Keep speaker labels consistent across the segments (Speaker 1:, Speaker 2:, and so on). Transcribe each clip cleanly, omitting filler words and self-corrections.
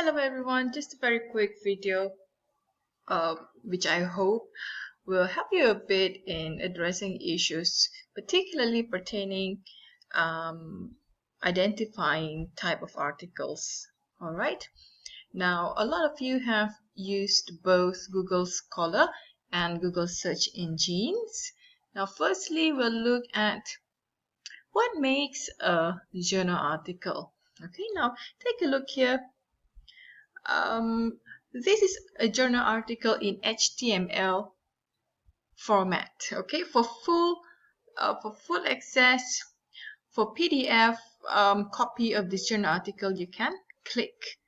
Speaker 1: Hello everyone, just a very quick video which I hope will help you a bit in addressing issues particularly pertaining identifying type of articles. Alright, now a lot of you have used both Google Scholar and Google search engines. Now firstly we'll look at what makes a journal article. Okay, now take a look here. This is a journal article in HTML format. Okay, for full access, for PDF copy of this journal article, you can click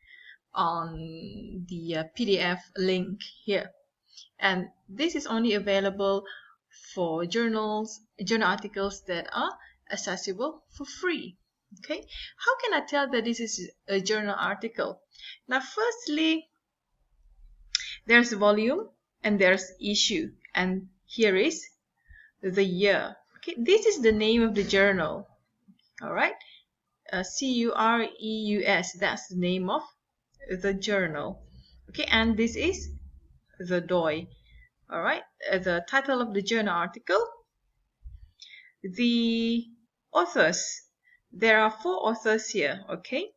Speaker 1: on the PDF link here, and this is only available for journal articles that are accessible for free. Okay, how can I tell that this is a journal article? Now firstly, there's volume and there's issue, and here is the year. Okay, this is the name of the journal. All right, CUREUS, that's the name of the journal. Okay, and this is the DOI. All right, the title of the journal article. The authors, there are 4 authors here. Okay,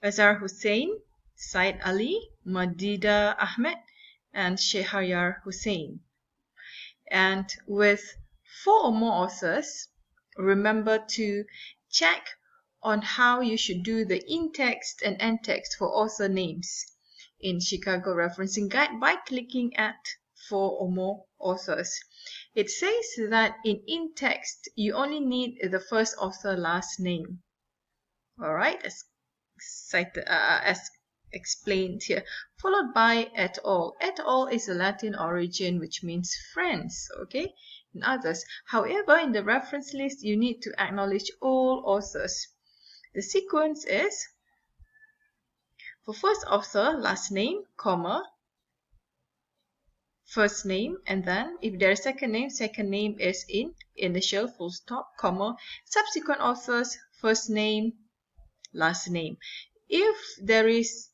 Speaker 1: Azhar Hussain, Said Ali, Madida Ahmed, and Shehryar Hussain. And with 4 or more authors, remember to check on how you should do the in-text and end-text for author names in Chicago Referencing Guide by clicking at 4 or more authors. It says that in in-text, you only need the first author last name. Alright, as explained here, followed by et al. Et al is a Latin origin which means friends, okay, and others. However, in the reference list, you need to acknowledge all authors. The sequence is for first author, last name, comma, first name, and then if there is second name is in initial, full stop, comma, subsequent authors, first name, last name. If there is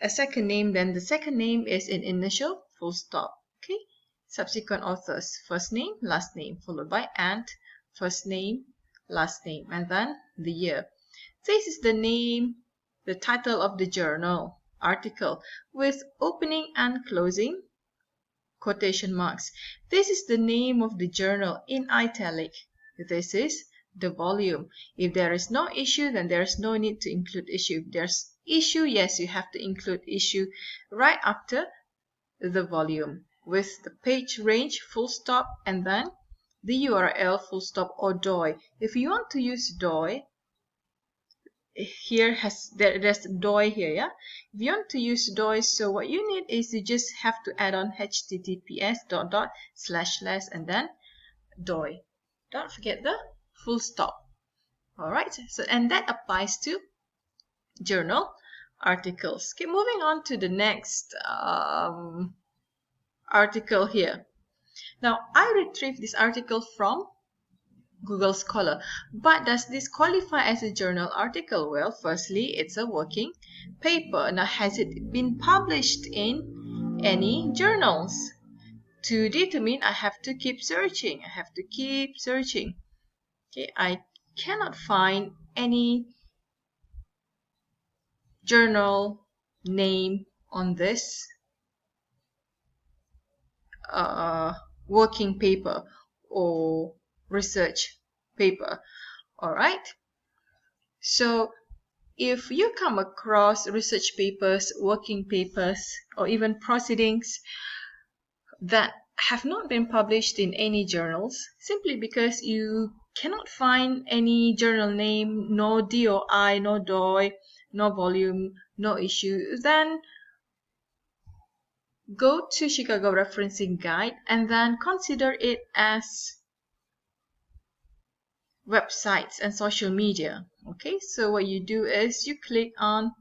Speaker 1: a second name, then the second name is in initial, full stop. Okay, subsequent authors, first name, last name, followed by and, first name, last name, and then the year. This is the name, the title of the journal article with opening and closing quotation marks. This is the name of the journal in italic. This is the volume. If there is no issue, then there is no need to include issue. If there's issue, yes, you have to include issue right after the volume with the page range, full stop, and then the URL, full stop, or DOI. If you want to use DOI, there's DOI here, yeah. If you want to use DOI, so what you need is you just have to add on https:// and then DOI. Don't forget the full stop. All right. So and that applies to journal articles. Okay, moving on to the next article here. Now I retrieved this article from Google Scholar. But does this qualify as a journal article? Well, firstly, it's a working paper. Now, has it been published in any journals? To determine, I have to keep searching. Okay, I cannot find any journal name on this working paper or research paper. All right, so if you come across research papers, working papers, or even proceedings that have not been published in any journals, simply because you cannot find any journal name, no DOI, no DOI, no volume, no issue, then go to Chicago Referencing Guide and then consider it as websites and social media. Okay, so what you do is you click on,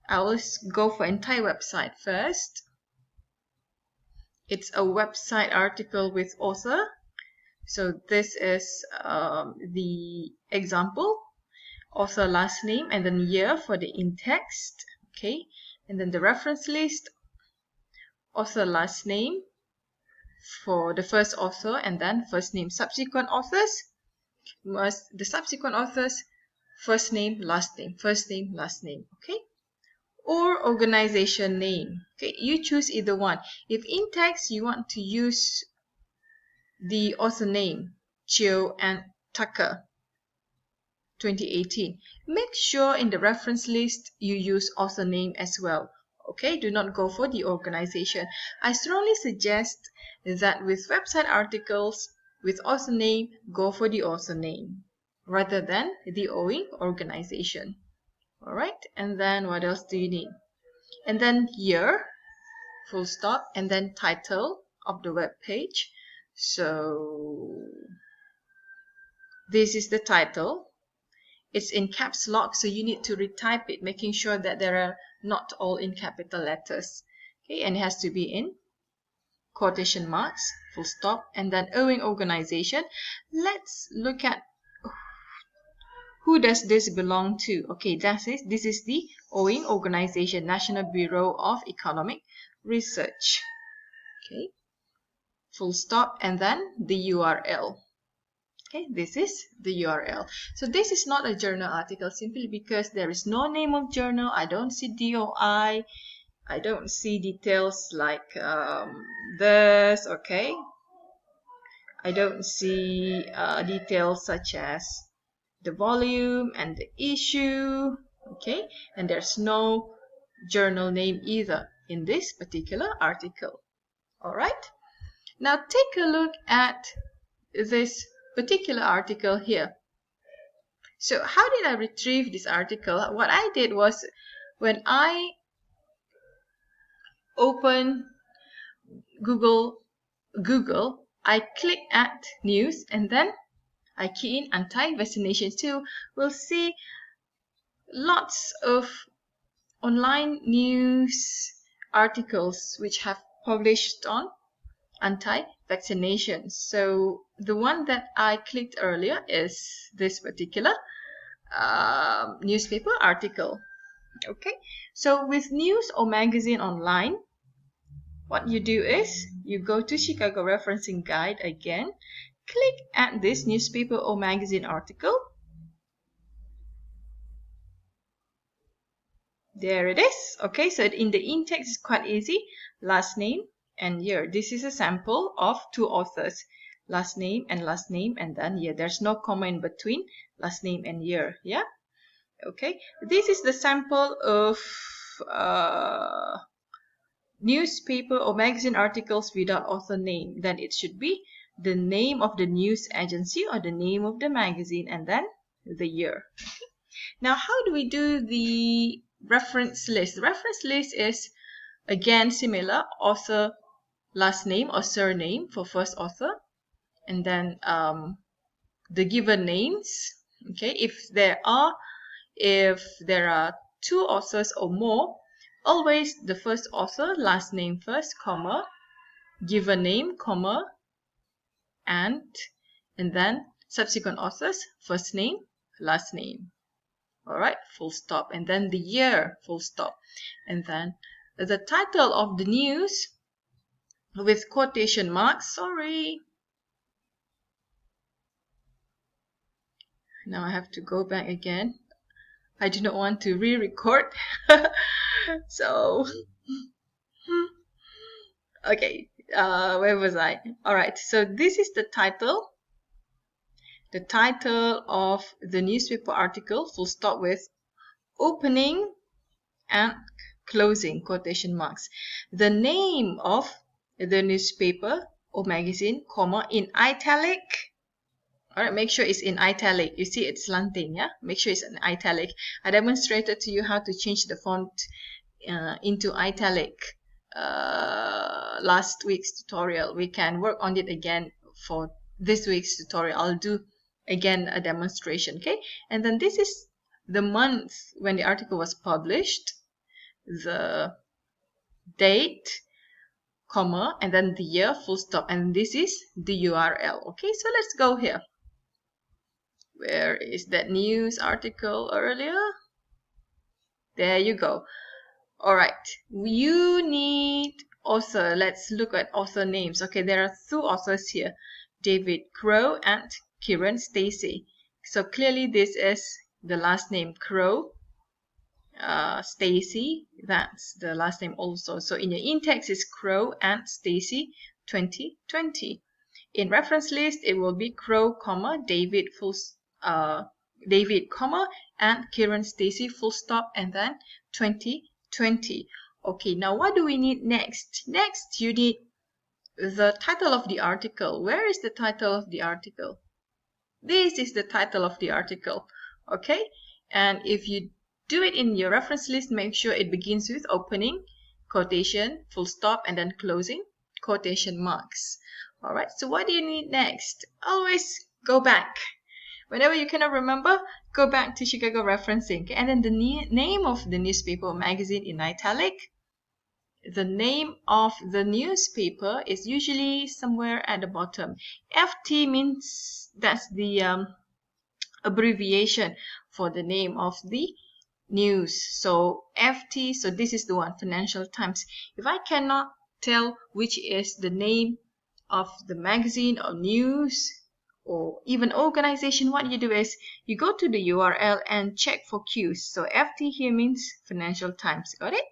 Speaker 1: I will go for entire website first. It's a website article with author. So this is the example, author last name and then year for the in-text. Okay, and then the reference list, author last name for the first author, and then first name. Subsequent authors, the subsequent authors, first name, last name, first name, last name. Okay, or organization name. Okay, you choose either one. If in text you want to use the author name, Chiu and Tucker 2018, make sure in the reference list you use author name as well. Okay, do not go for the organization. I strongly suggest that with website articles with author name, go for the author name rather than the owing organization. All right, and then what else do you need? And then year, full stop, and then title of the web page. So this is the title. It's in caps lock, so you need to retype it, making sure that there are not all in capital letters. Okay, and it has to be in quotation marks, full stop, and then owing organization. Let's look at who does this belong to. Okay, this is the owing organization, National Bureau of Economic Research. Okay, full stop, and then the URL. Okay, this is the URL. So this is not a journal article simply because there is no name of journal. I don't see DOI. I don't see details like this. Okay, I don't see details such as the volume and the issue. Okay, and there's no journal name either in this particular article. All right, now take a look at this particular article here. So how did I retrieve this article? What I did was, when I open Google, I click at news and then I key in anti-vaccination too. We'll see lots of online news articles which have published on anti-vaccination. So the one that I clicked earlier is this particular newspaper article. Okay, so with news or magazine online, what you do is you go to Chicago Referencing Guide again, click at this newspaper or magazine article. There it is. Okay, so in the in-text is quite easy. Last name and year. This is a sample of two authors. Last name, and then year. There's no comma in between last name and year. Yeah? Okay. This is the sample of newspaper or magazine articles without author name. Then it should be the name of the news agency or the name of the magazine and then the year. Okay. Now, how do we do the reference list? The reference list is again similar, author last name or surname for first author, and then the given names. Okay, if there are two authors or more, always the first author last name first, comma, given name, comma, and then subsequent authors first name, last name. All right, full stop, and then the year, full stop, and then the title of the news with quotation marks. Sorry, now I have to go back again. I do not want to re-record. So okay, where was I? All right, so this is the title of the newspaper article, full stop, with opening and closing quotation marks. The name of the newspaper or magazine, comma, in italic. All right, make sure it's in italic. You see it's slanting, yeah? Make sure it's in italic. I demonstrated to you how to change the font into italic last week's tutorial. We can work on it again for this week's tutorial. I'll do again a demonstration, okay? And then this is the month when the article was published, the date, comma, and then the year, full stop, and this is the URL. Okay, so let's go here. Where is that news article earlier? There you go. Alright, you need author. Let's look at author names. Okay, there are two authors here, David Crow and Kiran Stacey. So clearly this is the last name, Crow. Stacey, that's the last name also. So in your in-text is Crow and Stacey 2020. In reference list, it will be Crow, David, David, and Kiran Stacey, full stop, and then 2020. Okay, now what do we need next? Next, you need the title of the article. Where is the title of the article? This is the title of the article. Okay, and if you do it in your reference list, make sure it begins with opening, quotation, full stop, and then closing, quotation marks. Alright, so what do you need next? Always go back. Whenever you cannot remember, go back to Chicago referencing. Okay? And then the name of the newspaper or magazine in italic. The name of the newspaper is usually somewhere at the bottom. FT means that's the abbreviation for the name of the news. So FT, so this is the one, Financial Times. If I cannot tell which is the name of the magazine or news or even organization, what you do is you go to the URL and check for cues. So FT here means Financial Times. Got it?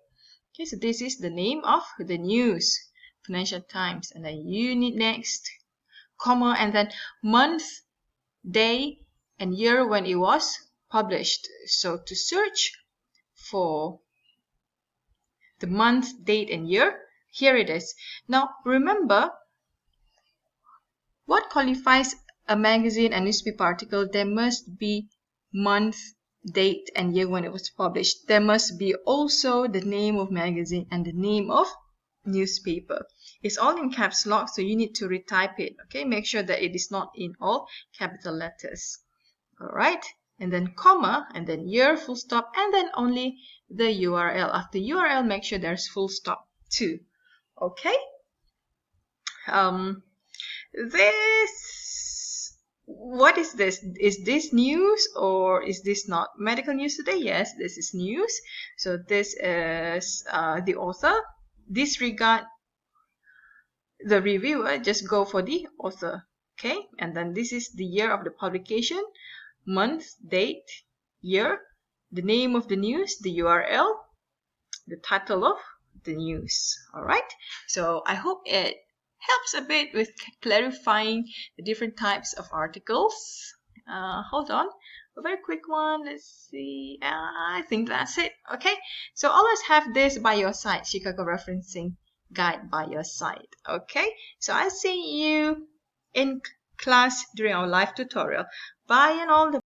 Speaker 1: Okay, so this is the name of the news, Financial Times. And then you need next, comma, and then month, day, and year when it was published. So to search for the month, date, and year, here it is. Now remember, what qualifies a magazine and newspaper article? There must be month, date, and year when it was published. There must be also the name of magazine and the name of newspaper. It's all in caps lock, so you need to retype it. Okay, make sure that it is not in all capital letters. Alright, and then comma, and then year, full stop, and then only the URL. After URL, make sure there's full stop too. Okay? What is this? Is this news or is this not? Medical news today? Yes, this is news. So this is the author. Disregard the reviewer, just go for the author. Okay, and then this is the year of the publication, month, date, year, the name of the news, the URL, the title of the news. Alright, so I hope it helps a bit with clarifying the different types of articles. Hold on, a very quick one. Let's see. I think that's it. Okay, so always have this by your side, Chicago Referencing Guide by your side. Okay, so I'll see you in class during our live tutorial. Bye and all the